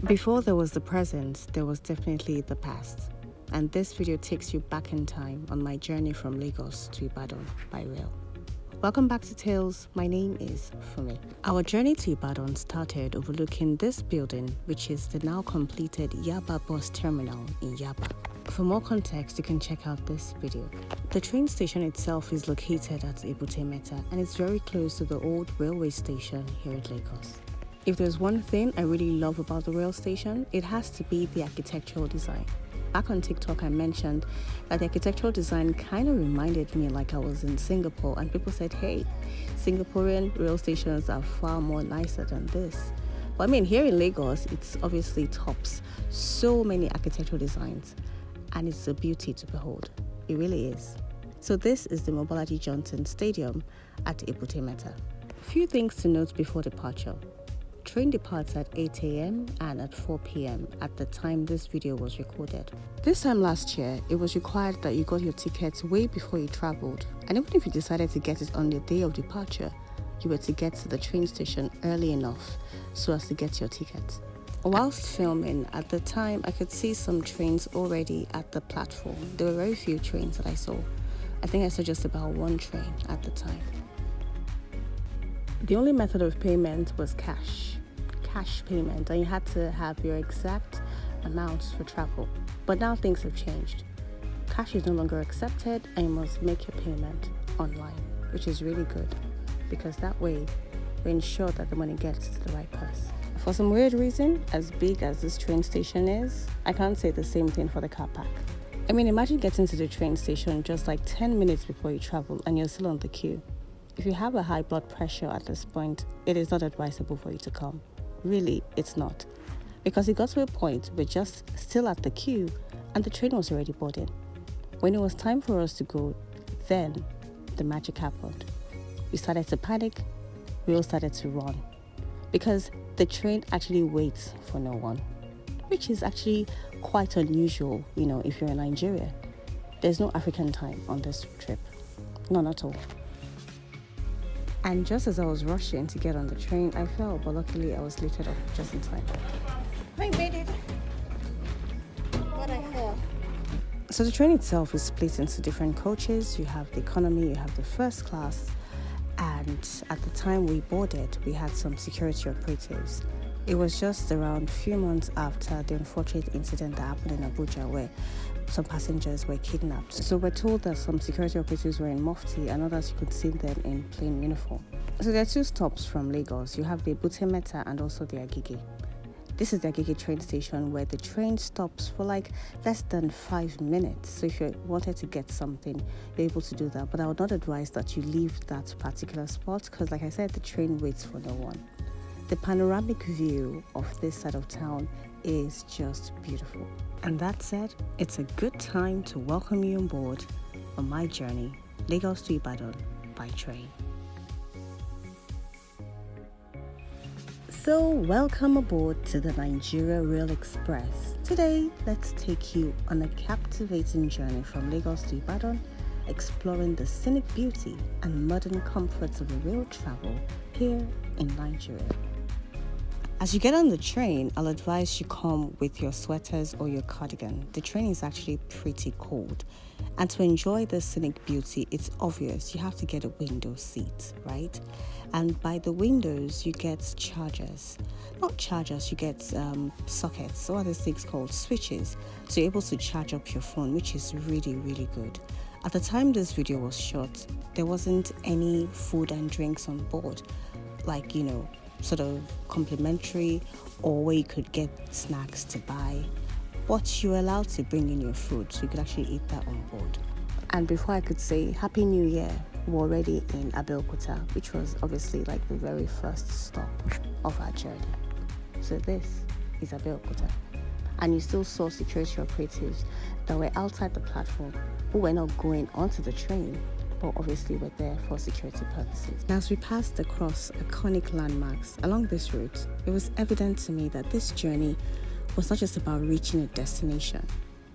Before there was the present, there was definitely the past. And this video takes you back in time on my journey from Lagos to Ibadan by rail. Welcome back to Tales. My name is Fumi. Our journey to Ibadan started overlooking this building, which is the now completed Yaba bus terminal in Yaba. For more context, you can check out this video. The train station itself is located at Ebute Metta and it's very close to the old railway station here at Lagos. If there's one thing I really love about the rail station, it has to be the architectural design. Back on TikTok, I mentioned that the architectural design kind of reminded me like I was in Singapore, and people said, hey, Singaporean rail stations are far more nicer than this. But I mean, here in Lagos, it's obviously tops so many architectural designs, and it's a beauty to behold. It really is. So this is the Mobolaji Johnson Stadium at Ebute Metta. A few things to note before departure. Train departs at 8 a.m. and at 4 p.m. at the time this video was recorded. This time last year, it was required that you got your tickets way before you traveled, and even if you decided to get it on the day of departure, you were to get to the train station early enough so as to get your ticket. Whilst filming, at the time, I could see some trains already at the platform. There were very few trains that I saw. I think I saw just about one train at the time. The only method of payment was cash payment, and you had to have your exact amounts for travel. But now things have changed. Cash is no longer accepted and you must make your payment online, which is really good because that way we ensure that the money gets to the right person. For some weird reason, as big as this train station is, I can't say the same thing for the car park. I mean, imagine getting to the train station just like 10 minutes before you travel and you're still on the queue. If you have a high blood pressure at this point, it is not advisable for you to come. Really, it's not. Because it got to a point we're just still at the queue and the train was already boarding. When it was time for us to go, then the magic happened. We started to panic, we all started to run. Because the train actually waits for no one. Which is actually quite unusual, if you're in Nigeria. There's no African time on this trip. None at all. And just as I was rushing to get on the train, I fell, but luckily I was lifted up just in time. I made it, but I fell. So the train itself is split into different coaches. You have the economy, you have the first class, and at the time we boarded, we had some security operatives. It was just around a few months after the unfortunate incident that happened in Abuja where some passengers were kidnapped. So we're told that some security operatives were in mufti and others you could see them in plain uniform. So there are two stops from Lagos. You have the Ebute Metta and also the Agege. This is the Agege train station where the train stops for like less than 5 minutes. So if you wanted to get something, you're able to do that. But I would not advise that you leave that particular spot because like I said, the train waits for no one. The panoramic view of this side of town is just beautiful. And that said, it's a good time to welcome you on board on my journey, Lagos to Ibadan by train. So welcome aboard to the Nigeria Rail Express. Today, let's take you on a captivating journey from Lagos to Ibadan, exploring the scenic beauty and modern comforts of rail travel here in Nigeria. As you get on the train, I'll advise you come with your sweaters or your cardigan. The train is actually pretty cold. And to enjoy the scenic beauty, it's obvious you have to get a window seat, right? And by the windows, you get chargers. Not chargers, you get sockets. What are these things called? Switches. So you're able to charge up your phone, which is really, really good. At the time this video was shot, there wasn't any food and drinks on board. Like, sort of complimentary or where you could get snacks to buy, but you're allowed to bring in your food so you could actually eat that on board. And before I could say Happy New Year, we're already in Abeokuta, which was obviously like the very first stop of our journey. So this is Abeokuta, and you still saw security operatives that were outside the platform who were not going onto the train, but obviously we're there for security purposes. Now, as we passed across iconic landmarks along this route, it was evident to me that this journey was not just about reaching a destination,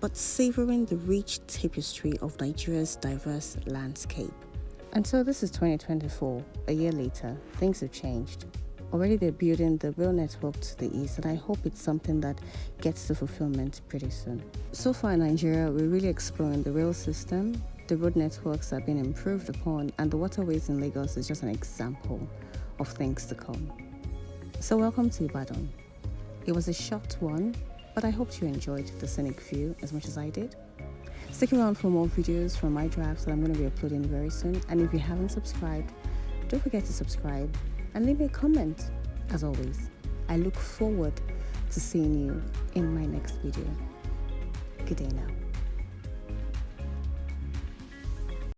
but savoring the rich tapestry of Nigeria's diverse landscape. And so this is 2024, a year later, things have changed. Already they're building the rail network to the east, and I hope it's something that gets to fulfillment pretty soon. So far in Nigeria, we're really exploring the rail system, the road networks are being improved upon, and the waterways in Lagos is just an example of things to come. So welcome to Ibadan. It was a short one, but I hope you enjoyed the scenic view as much as I did. Stick around for more videos from my drafts that I'm going to be uploading very soon. And if you haven't subscribed, don't forget to subscribe and leave me a comment. As always, I look forward to seeing you in my next video. Good day now.